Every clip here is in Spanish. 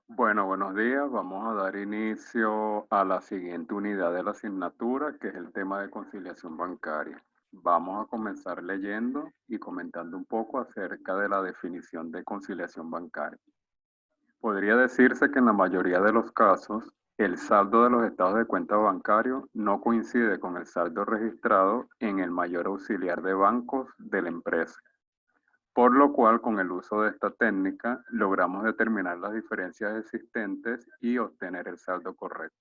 Bueno, buenos días. Vamos a dar inicio a la siguiente unidad de la asignatura, que es el tema de conciliación bancaria. Vamos a comenzar leyendo y comentando un poco acerca de la definición de conciliación bancaria. Podría decirse que en la mayoría de los casos, el saldo de los estados de cuenta bancario no coincide con el saldo registrado en el mayor auxiliar de bancos de la empresa. Por lo cual, con el uso de esta técnica, logramos determinar las diferencias existentes y obtener el saldo correcto.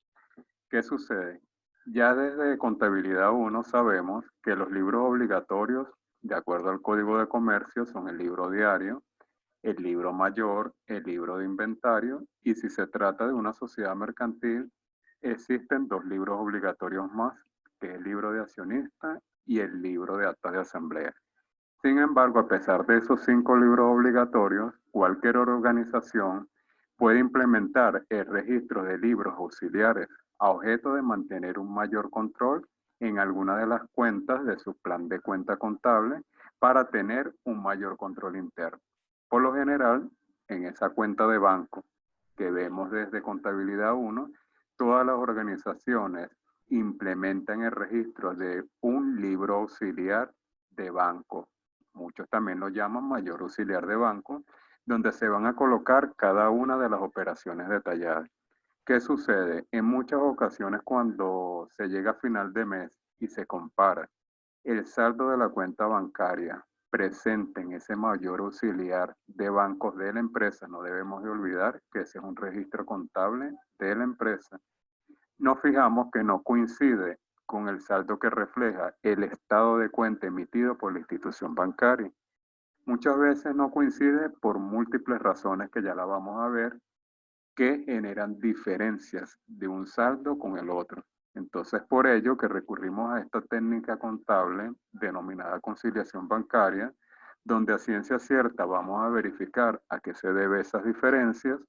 ¿Qué sucede? Ya desde Contabilidad 1 sabemos que los libros obligatorios, de acuerdo al Código de Comercio, son el libro diario, el libro mayor, el libro de inventario, y si se trata de una sociedad mercantil, existen dos libros obligatorios más, que es el libro de accionista y el libro de actas de asamblea. Sin embargo, a pesar de esos 5 libros obligatorios, cualquier organización puede implementar el registro de libros auxiliares a objeto de mantener un mayor control en alguna de las cuentas de su plan de cuenta contable para tener un mayor control interno. Por lo general, en esa cuenta de banco que vemos desde Contabilidad 1, todas las organizaciones implementan el registro de un libro auxiliar de banco. Muchos también lo llaman mayor auxiliar de banco, donde se van a colocar cada una de las operaciones detalladas. ¿Qué sucede? En muchas ocasiones cuando se llega a final de mes y se compara el saldo de la cuenta bancaria presente en ese mayor auxiliar de bancos de la empresa, no debemos de olvidar que ese es un registro contable de la empresa, nos fijamos que no coincide con el saldo que refleja el estado de cuenta emitido por la institución bancaria. Muchas veces no coincide por múltiples razones que ya la vamos a ver, que generan diferencias de un saldo con el otro. Entonces, por ello que recurrimos a esta técnica contable denominada conciliación bancaria, donde a ciencia cierta vamos a verificar a qué se deben esas diferencias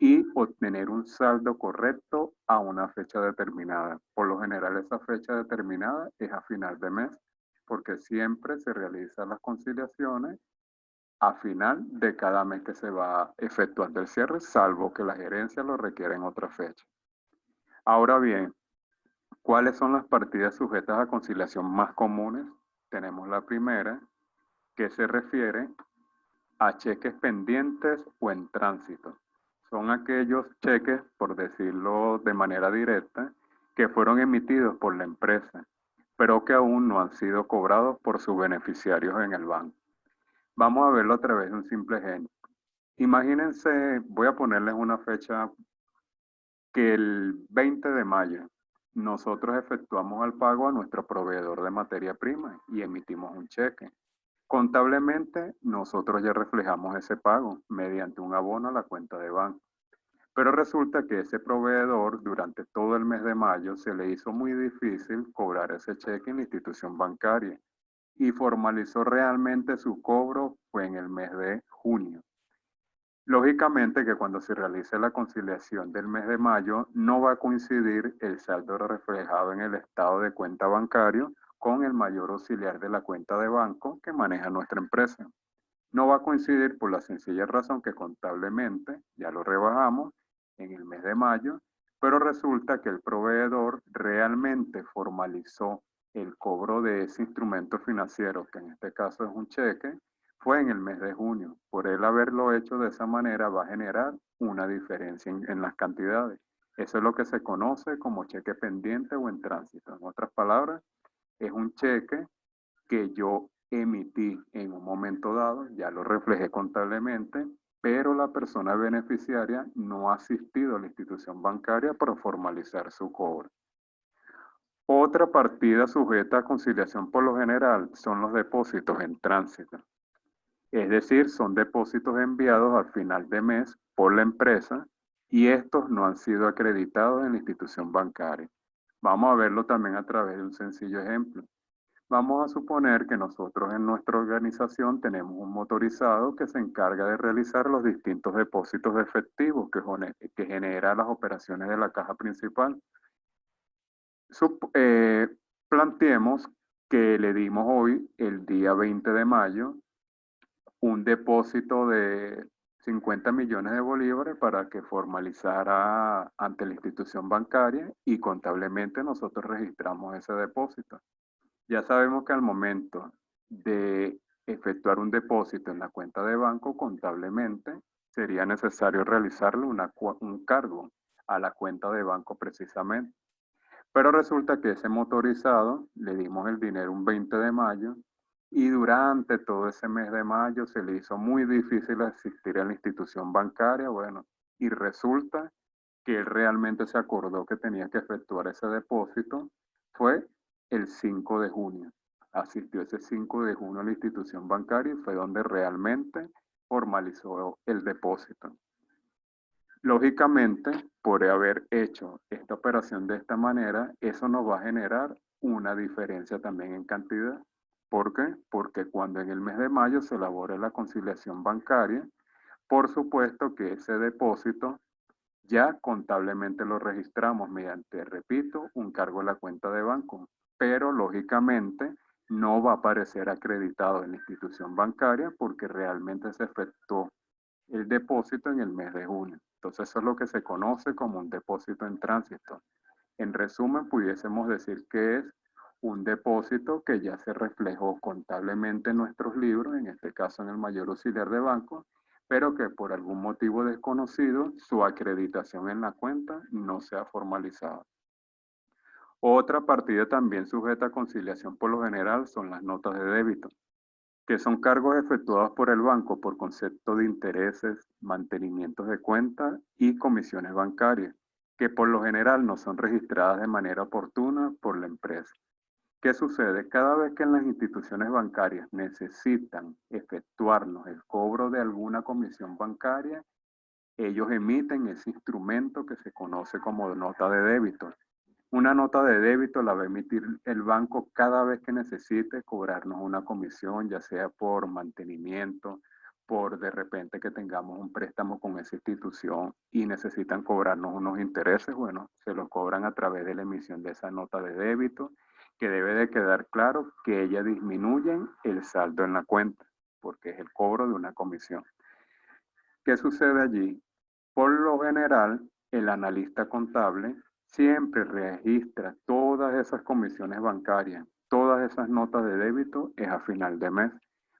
y obtener un saldo correcto a una fecha determinada. Por lo general, esa fecha determinada es a final de mes, porque siempre se realizan las conciliaciones a final de cada mes que se va efectuando el cierre, salvo que la gerencia lo requiera en otra fecha. Ahora bien, ¿cuáles son las partidas sujetas a conciliación más comunes? Tenemos la primera, que se refiere a cheques pendientes o en tránsito. Son aquellos cheques, por decirlo de manera directa, que fueron emitidos por la empresa, pero que aún no han sido cobrados por sus beneficiarios en el banco. Vamos a verlo a través de un simple ejemplo. Imagínense, voy a ponerles una fecha que el 20 de mayo nosotros efectuamos el pago a nuestro proveedor de materia prima y emitimos un cheque. Contablemente, nosotros ya reflejamos ese pago mediante un abono a la cuenta de banco. Pero resulta que ese proveedor durante todo el mes de mayo se le hizo muy difícil cobrar ese cheque en la institución bancaria y formalizó realmente su cobro fue en el mes de junio. Lógicamente que cuando se realice la conciliación del mes de mayo no va a coincidir el saldo reflejado en el estado de cuenta bancario con el mayor auxiliar de la cuenta de banco que maneja nuestra empresa. No va a coincidir por la sencilla razón que contablemente ya lo rebajamos en el mes de mayo, pero resulta que el proveedor realmente formalizó el cobro de ese instrumento financiero, que en este caso es un cheque, fue en el mes de junio. Por él haberlo hecho de esa manera va a generar una diferencia en las cantidades. Eso es lo que se conoce como cheque pendiente o en tránsito. En otras palabras, es un cheque que yo emití en un momento dado, ya lo reflejé contablemente, pero la persona beneficiaria no ha asistido a la institución bancaria para formalizar su cobro. Otra partida sujeta a conciliación por lo general son los depósitos en tránsito. Es decir, son depósitos enviados al final de mes por la empresa y estos no han sido acreditados en la institución bancaria. Vamos a verlo también a través de un sencillo ejemplo. Vamos a suponer que nosotros en nuestra organización tenemos un motorizado que se encarga de realizar los distintos depósitos de efectivo que genera las operaciones de la caja principal. Sup- eh, Planteemos que le dimos hoy, el día 20 de mayo, un depósito de 50 millones de bolívares para que formalizara ante la institución bancaria y contablemente nosotros registramos ese depósito. Ya sabemos que al momento de efectuar un depósito en la cuenta de banco, contablemente sería necesario realizarle un cargo a la cuenta de banco precisamente. Pero resulta que ese motorizado le dimos el dinero un 20 de mayo y durante todo ese mes de mayo se le hizo muy difícil asistir a la institución bancaria. Bueno, y resulta que él realmente se acordó que tenía que efectuar ese depósito. Fue el 5 de junio. Asistió ese 5 de junio a la institución bancaria y fue donde realmente formalizó el depósito. Lógicamente, por haber hecho esta operación de esta manera, eso nos va a generar una diferencia también en cantidad. ¿Por qué? Porque cuando en el mes de mayo se elabore la conciliación bancaria, por supuesto que ese depósito ya contablemente lo registramos mediante, repito, un cargo en la cuenta de banco, pero lógicamente no va a aparecer acreditado en la institución bancaria porque realmente se efectuó el depósito en el mes de junio. Entonces eso es lo que se conoce como un depósito en tránsito. En resumen, pudiésemos decir que es un depósito que ya se reflejó contablemente en nuestros libros, en este caso en el mayor auxiliar de banco, pero que por algún motivo desconocido su acreditación en la cuenta no se ha formalizado. Otra partida también sujeta a conciliación por lo general son las notas de débito, que son cargos efectuados por el banco por concepto de intereses, mantenimientos de cuenta y comisiones bancarias, que por lo general no son registradas de manera oportuna por la empresa. ¿Qué sucede? Cada vez que en las instituciones bancarias necesitan efectuarnos el cobro de alguna comisión bancaria, ellos emiten ese instrumento que se conoce como nota de débito. Una nota de débito la va a emitir el banco cada vez que necesite cobrarnos una comisión, ya sea por mantenimiento, por de repente que tengamos un préstamo con esa institución y necesitan cobrarnos unos intereses. Bueno, se los cobran a través de la emisión de esa nota de débito, que debe de quedar claro que ellas disminuyen el saldo en la cuenta, porque es el cobro de una comisión. ¿Qué sucede allí? Por lo general, el analista contable siempre registra todas esas comisiones bancarias, todas esas notas de débito es a final de mes,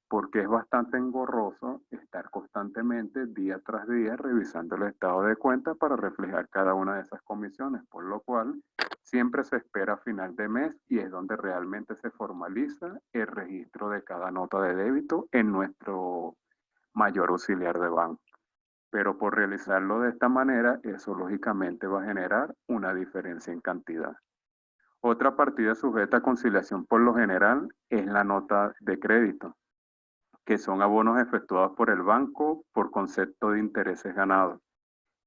porque es bastante engorroso estar constantemente, día tras día, revisando el estado de cuenta para reflejar cada una de esas comisiones, por lo cual siempre se espera a final de mes y es donde realmente se formaliza el registro de cada nota de débito en nuestro mayor auxiliar de banco. Pero por realizarlo de esta manera, eso lógicamente va a generar una diferencia en cantidad. Otra partida sujeta a conciliación por lo general es la nota de crédito, que son abonos efectuados por el banco por concepto de intereses ganados,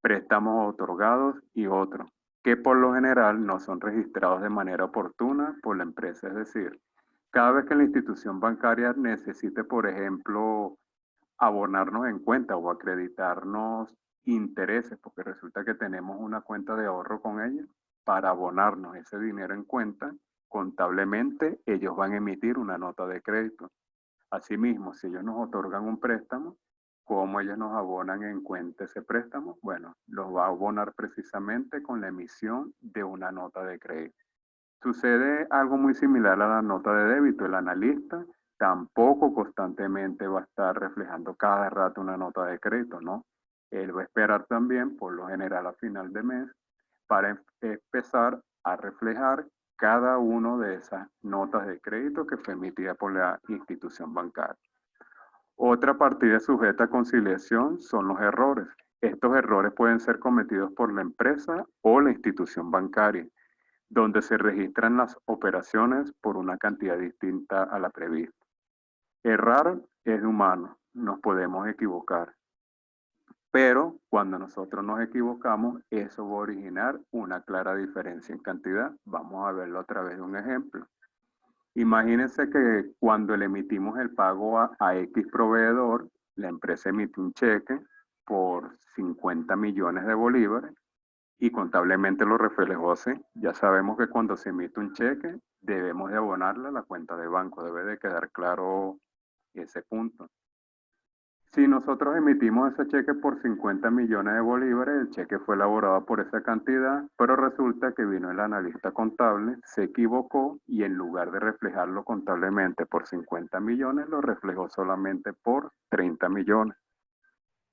préstamos otorgados y otros, que por lo general no son registrados de manera oportuna por la empresa. Es decir, cada vez que la institución bancaria necesite, por ejemplo, abonarnos en cuenta o acreditarnos intereses, porque resulta que tenemos una cuenta de ahorro con ellos, para abonarnos ese dinero en cuenta, contablemente ellos van a emitir una nota de crédito. Asimismo, si ellos nos otorgan un préstamo, ¿cómo ellos nos abonan en cuenta ese préstamo? Bueno, los va a abonar precisamente con la emisión de una nota de crédito. Sucede algo muy similar a la nota de débito. El analista tampoco constantemente va a estar reflejando cada rato una nota de crédito, ¿no? Él va a esperar también, por lo general a final de mes, para empezar a reflejar cada una de esas notas de crédito que fue emitida por la institución bancaria. Otra partida sujeta a conciliación son los errores. Estos errores pueden ser cometidos por la empresa o la institución bancaria, donde se registran las operaciones por una cantidad distinta a la prevista. Errar es humano, nos podemos equivocar, pero cuando nosotros nos equivocamos, eso va a originar una clara diferencia en cantidad. Vamos a verlo a través de un ejemplo. Imagínense que cuando le emitimos el pago a X proveedor, la empresa emite un cheque por 50 millones de bolívares y contablemente lo reflejó así. Ya sabemos que cuando se emite un cheque, debemos de abonarle a la cuenta de banco. Debe de quedar claro ese punto. Si nosotros emitimos ese cheque por 50 millones de bolívares, el cheque fue elaborado por esa cantidad, pero resulta que vino el analista contable, se equivocó y en lugar de reflejarlo contablemente por 50 millones, lo reflejó solamente por 30 millones.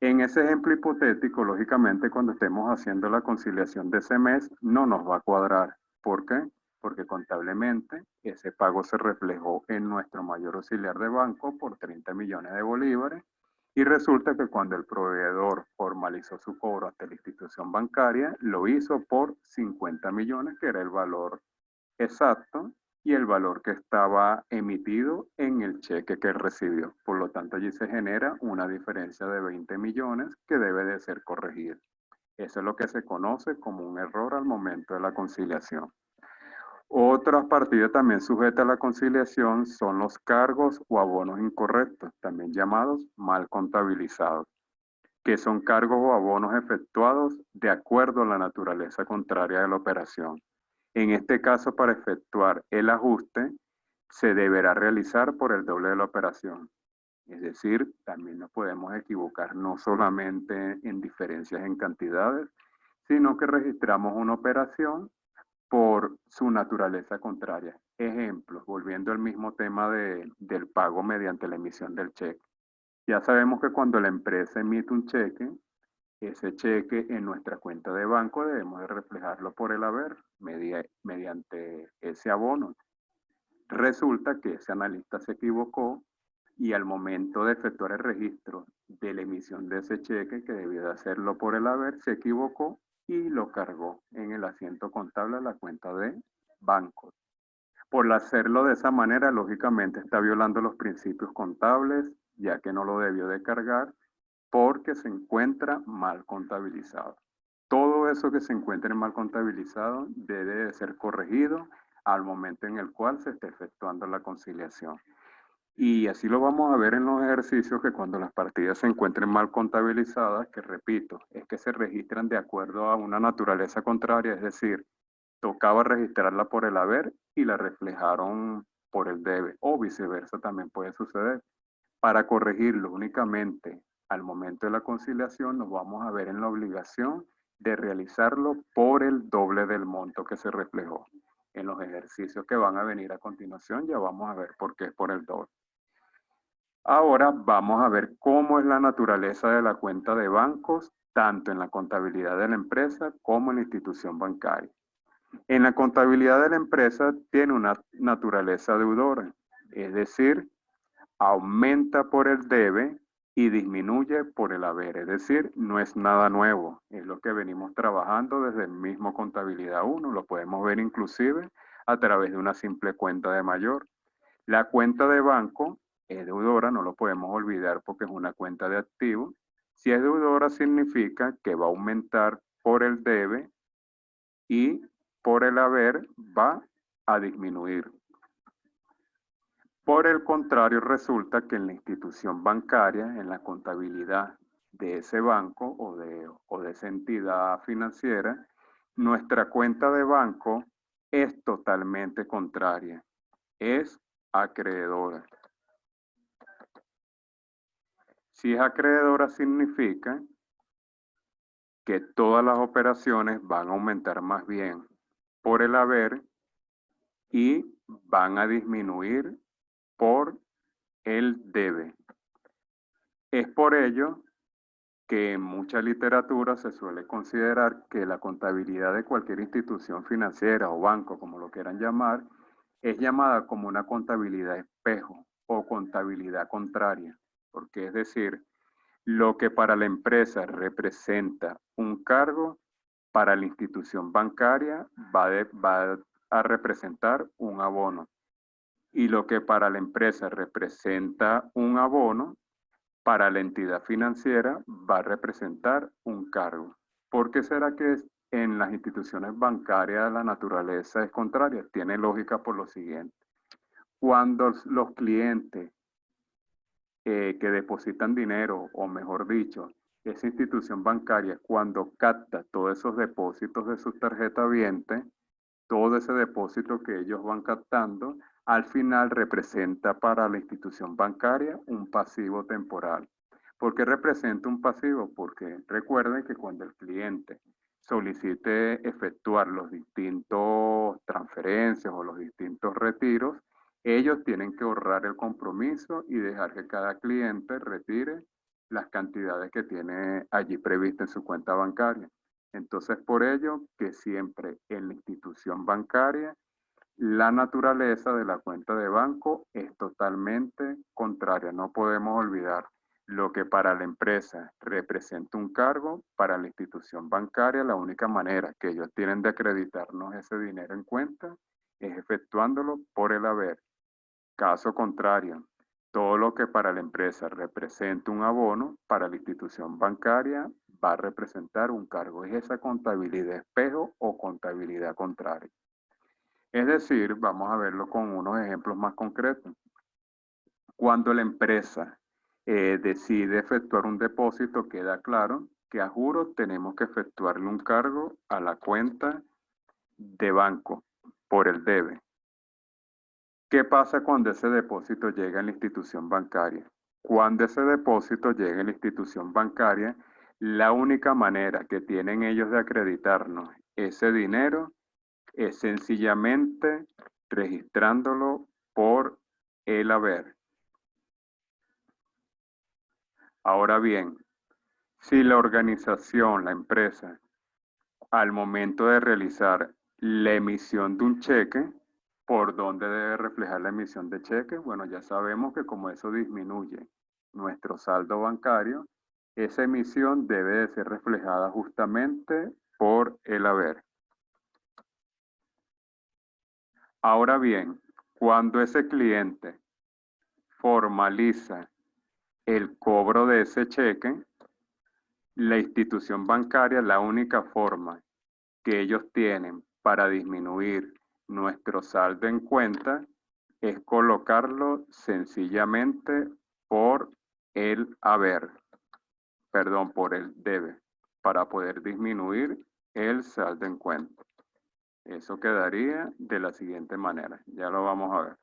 En ese ejemplo hipotético, lógicamente, cuando estemos haciendo la conciliación de ese mes, no nos va a cuadrar. ¿Por qué? Porque contablemente ese pago se reflejó en nuestro mayor auxiliar de banco por 30 millones de bolívares y resulta que cuando el proveedor formalizó su cobro ante la institución bancaria, lo hizo por 50 millones, que era el valor exacto y el valor que estaba emitido en el cheque que recibió. Por lo tanto, allí se genera una diferencia de 20 millones que debe de ser corregida. Eso es lo que se conoce como un error al momento de la conciliación. Otras partidas también sujetas a la conciliación son los cargos o abonos incorrectos, también llamados mal contabilizados, que son cargos o abonos efectuados de acuerdo a la naturaleza contraria de la operación. En este caso, para efectuar el ajuste, se deberá realizar por el doble de la operación. Es decir, también nos podemos equivocar no solamente en diferencias en cantidades, sino que registramos una operación por su naturaleza contraria. Ejemplos, volviendo al mismo tema del pago mediante la emisión del cheque. Ya sabemos que cuando la empresa emite un cheque, ese cheque en nuestra cuenta de banco debemos de reflejarlo por el haber mediante ese abono. Resulta que ese analista se equivocó y al momento de efectuar el registro de la emisión de ese cheque, que debió de hacerlo por el haber, se equivocó y lo cargó en el asiento contable a la cuenta de banco. Por hacerlo de esa manera, lógicamente está violando los principios contables, ya que no lo debió de cargar porque se encuentra mal contabilizado. Todo eso que se encuentre mal contabilizado debe de ser corregido al momento en el cual se esté efectuando la conciliación. Y así lo vamos a ver en los ejercicios que cuando las partidas se encuentren mal contabilizadas, que repito, es que se registran de acuerdo a una naturaleza contraria, es decir, tocaba registrarla por el haber y la reflejaron por el debe, o viceversa también puede suceder. Para corregirlo únicamente al momento de la conciliación, nos vamos a ver en la obligación de realizarlo por el doble del monto que se reflejó. En los ejercicios que van a venir a continuación ya vamos a ver por qué es por el doble. Ahora vamos a ver cómo es la naturaleza de la cuenta de bancos, tanto en la contabilidad de la empresa como en la institución bancaria. En la contabilidad de la empresa tiene una naturaleza deudora, es decir, aumenta por el debe y disminuye por el haber. Es decir, no es nada nuevo. Es lo que venimos trabajando desde el mismo contabilidad 1. Lo podemos ver inclusive a través de una simple cuenta de mayor. La cuenta de banco es deudora, no lo podemos olvidar porque es una cuenta de activo. Si es deudora significa que va a aumentar por el debe y por el haber va a disminuir. Por el contrario, resulta que en la institución bancaria, en la contabilidad de ese banco o de esa entidad financiera, nuestra cuenta de banco es totalmente contraria, es acreedora. Si es acreedora significa que todas las operaciones van a aumentar más bien por el haber y van a disminuir por el debe. Es por ello que en mucha literatura se suele considerar que la contabilidad de cualquier institución financiera o banco, como lo quieran llamar, es llamada como una contabilidad espejo o contabilidad contraria, porque es decir, lo que para la empresa representa un cargo, para la institución bancaria va a representar un abono. Y lo que para la empresa representa un abono, para la entidad financiera va a representar un cargo. ¿Por qué será que en las instituciones bancarias la naturaleza es contraria? Tiene lógica por lo siguiente. Cuando los clientes que depositan dinero, o mejor dicho, esa institución bancaria, cuando capta todos esos depósitos de sus tarjetas vientes, todo ese depósito que ellos van captando, al final representa para la institución bancaria un pasivo temporal. ¿Por qué representa un pasivo? Porque recuerden que cuando el cliente solicite efectuar los distintos transferencias o los distintos retiros, ellos tienen que ahorrar el compromiso y dejar que cada cliente retire las cantidades que tiene allí previstas en su cuenta bancaria. Entonces, por ello que siempre en la institución bancaria, la naturaleza de la cuenta de banco es totalmente contraria. No podemos olvidar lo que para la empresa representa un cargo, para la institución bancaria la única manera que ellos tienen de acreditarnos ese dinero en cuenta es efectuándolo por el haber. Caso contrario, todo lo que para la empresa representa un abono, para la institución bancaria va a representar un cargo. Es esa contabilidad espejo o contabilidad contraria. Es decir, vamos a verlo con unos ejemplos más concretos. Cuando la empresa decide efectuar un depósito, queda claro que a juro tenemos que efectuarle un cargo a la cuenta de banco por el debe. ¿Qué pasa cuando ese depósito llega a la institución bancaria? Cuando ese depósito llega a la institución bancaria, la única manera que tienen ellos de acreditarnos ese dinero es sencillamente registrándolo por el haber. Ahora bien, si la organización, la empresa, al momento de realizar la emisión de un cheque, ¿por dónde debe reflejar la emisión de cheques? Bueno, ya sabemos que como eso disminuye nuestro saldo bancario, esa emisión debe de ser reflejada justamente por el haber. Ahora bien, cuando ese cliente formaliza el cobro de ese cheque, la institución bancaria, la única forma que ellos tienen para disminuir nuestro saldo en cuenta es colocarlo sencillamente por el haber, perdón, por el debe, para poder disminuir el saldo en cuenta. Eso quedaría de la siguiente manera, ya lo vamos a ver.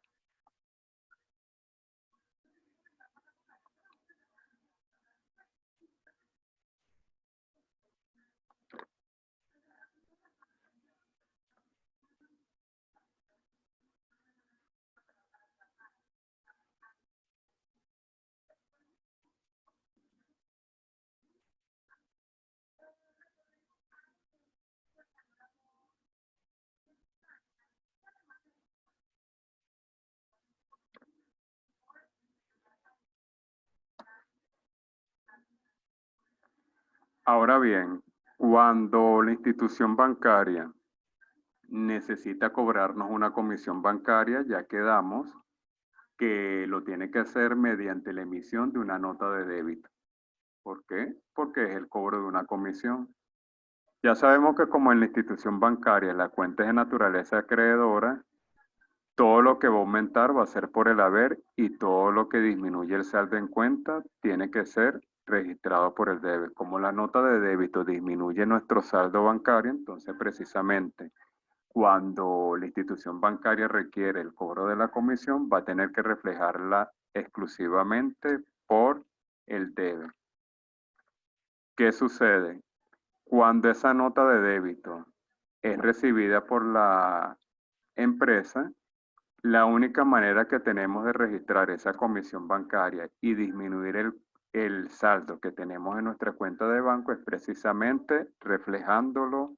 Ahora bien, cuando la institución bancaria necesita cobrarnos una comisión bancaria, ya quedamos que lo tiene que hacer mediante la emisión de una nota de débito. ¿Por qué? Porque es el cobro de una comisión. Ya sabemos que como en la institución bancaria la cuenta es de naturaleza acreedora, todo lo que va a aumentar va a ser por el haber y todo lo que disminuye el saldo en cuenta tiene que ser registrado por el debe. Como la nota de débito disminuye nuestro saldo bancario, entonces precisamente cuando la institución bancaria requiere el cobro de la comisión, va a tener que reflejarla exclusivamente por el debe. ¿Qué sucede? Cuando esa nota de débito es recibida por la empresa, la única manera que tenemos de registrar esa comisión bancaria y disminuir el saldo que tenemos en nuestra cuenta de banco es precisamente reflejándolo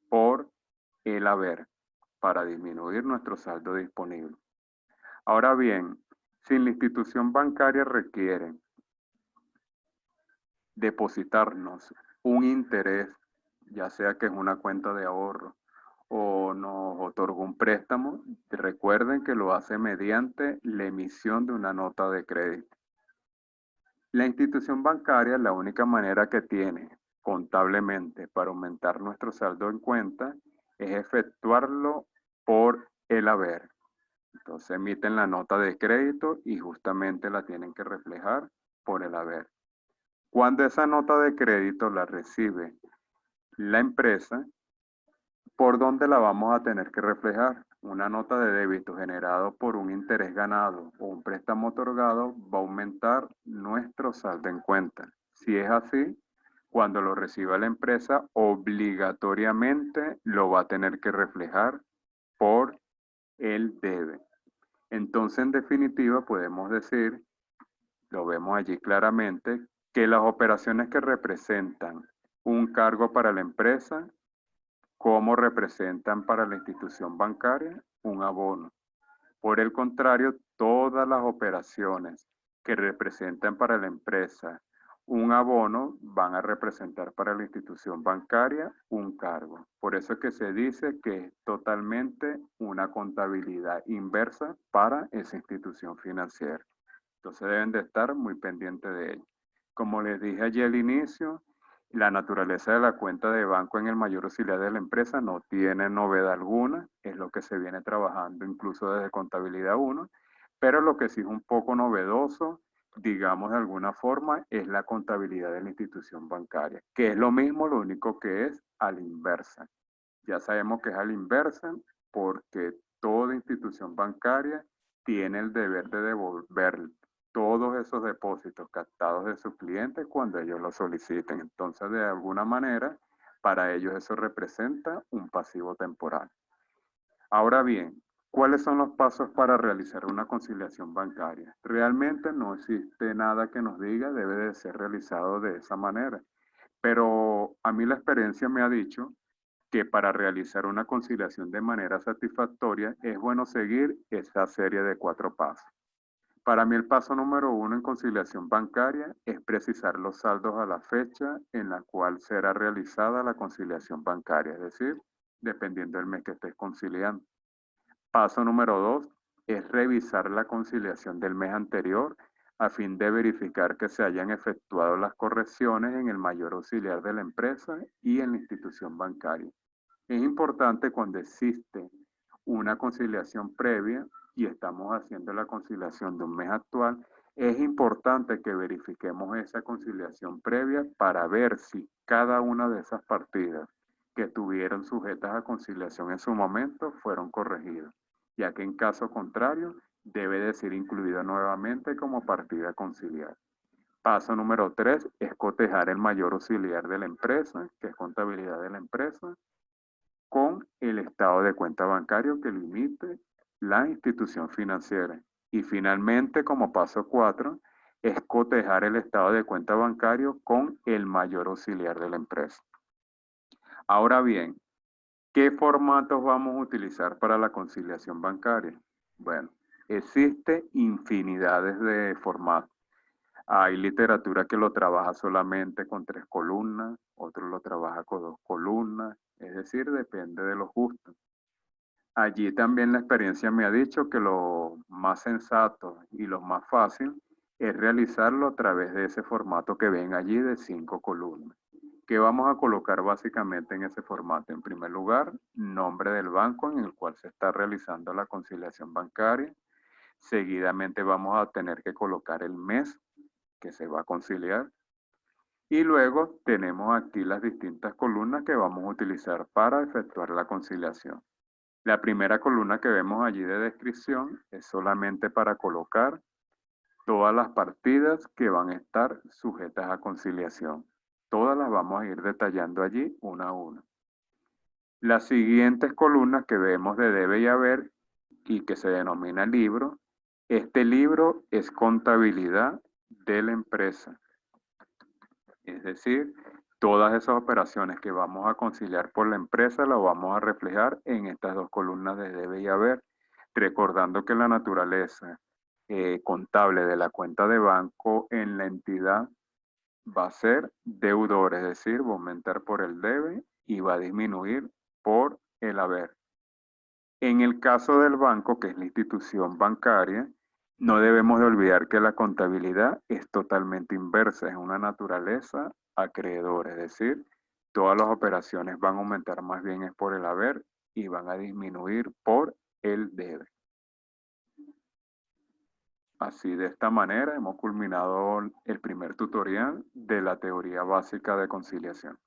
por el haber para disminuir nuestro saldo disponible. Ahora bien, si la institución bancaria requiere depositarnos un interés, ya sea que es una cuenta de ahorro o nos otorga un préstamo, recuerden que lo hace mediante la emisión de una nota de crédito. La institución bancaria, la única manera que tiene contablemente para aumentar nuestro saldo en cuenta es efectuarlo por el haber. Entonces emiten la nota de crédito y justamente la tienen que reflejar por el haber. Cuando esa nota de crédito la recibe la empresa, ¿por dónde la vamos a tener que reflejar? una nota de débito generado por un interés ganado o un préstamo otorgado va a aumentar nuestro saldo en cuenta. Si es así, cuando lo reciba la empresa, obligatoriamente lo va a tener que reflejar por el debe. Entonces, en definitiva, podemos decir, lo vemos allí claramente, que las operaciones que representan un cargo para la empresa, como representan para la institución bancaria un abono. Por el contrario, todas las operaciones que representan para la empresa un abono van a representar para la institución bancaria un cargo. Por eso es que se dice que es totalmente una contabilidad inversa para esa institución financiera. Entonces deben de estar muy pendientes de ello. Como les dije allí al inicio, la naturaleza de la cuenta de banco en el mayor auxiliar de la empresa no tiene novedad alguna, es lo que se viene trabajando incluso desde contabilidad 1, pero lo que sí es un poco novedoso, digamos de alguna forma, es la contabilidad de la institución bancaria, que es lo mismo, lo único que es a la inversa. Ya sabemos que es a la inversa porque toda institución bancaria tiene el deber de devolver todos esos depósitos captados de sus clientes cuando ellos lo soliciten. Entonces, de alguna manera, para ellos eso representa un pasivo temporal. Ahora bien, ¿cuáles son los pasos para realizar una conciliación bancaria? Realmente no existe nada que nos diga debe de ser realizado de esa manera, pero a mí la experiencia me ha dicho que para realizar una conciliación de manera satisfactoria es bueno seguir esta serie de 4 pasos. Para mí el paso número 1 en conciliación bancaria es precisar los saldos a la fecha en la cual será realizada la conciliación bancaria, es decir, dependiendo del mes que estés conciliando. Paso número 2 es revisar la conciliación del mes anterior a fin de verificar que se hayan efectuado las correcciones en el mayor auxiliar de la empresa y en la institución bancaria. Es importante cuando existe una conciliación previa y estamos haciendo la conciliación de un mes actual, es importante que verifiquemos esa conciliación previa para ver si cada una de esas partidas que estuvieron sujetas a conciliación en su momento fueron corregidas, ya que en caso contrario debe de ser incluida nuevamente como partida conciliar. Paso número 3 es cotejar el mayor auxiliar de la empresa, que es contabilidad de la empresa, con el estado de cuenta bancario que limite la institución financiera. Y finalmente, como paso 4, es cotejar el estado de cuenta bancario con el mayor auxiliar de la empresa. Ahora bien, ¿qué formatos vamos a utilizar para la conciliación bancaria? Bueno, existe infinidades de formatos. Hay literatura que lo trabaja solamente con 3 columnas, otro lo trabaja con 2 columnas, es decir, depende de los gustos. Allí también la experiencia me ha dicho que lo más sensato y lo más fácil es realizarlo a través de ese formato que ven allí de 5 columnas. ¿Qué vamos a colocar básicamente en ese formato? En primer lugar, nombre del banco en el cual se está realizando la conciliación bancaria. Seguidamente vamos a tener que colocar el mes que se va a conciliar. Y luego tenemos aquí las distintas columnas que vamos a utilizar para efectuar la conciliación. La primera columna que vemos allí de descripción es solamente para colocar todas las partidas que van a estar sujetas a conciliación. Todas las vamos a ir detallando allí una a una. Las siguientes columnas que vemos de debe y haber y que se denomina libro, este libro es contabilidad de la empresa. Es decir, todas esas operaciones que vamos a conciliar por la empresa las vamos a reflejar en estas 2 columnas de debe y haber, recordando que la naturaleza contable de la cuenta de banco en la entidad va a ser deudor, es decir, va a aumentar por el debe y va a disminuir por el haber. En el caso del banco, que es la institución bancaria, no debemos de olvidar que la contabilidad es totalmente inversa, es una naturaleza acreedora, es decir, todas las operaciones van a aumentar más bien es por el haber y van a disminuir por el debe. Así, de esta manera, hemos culminado el primer tutorial de la teoría básica de conciliación.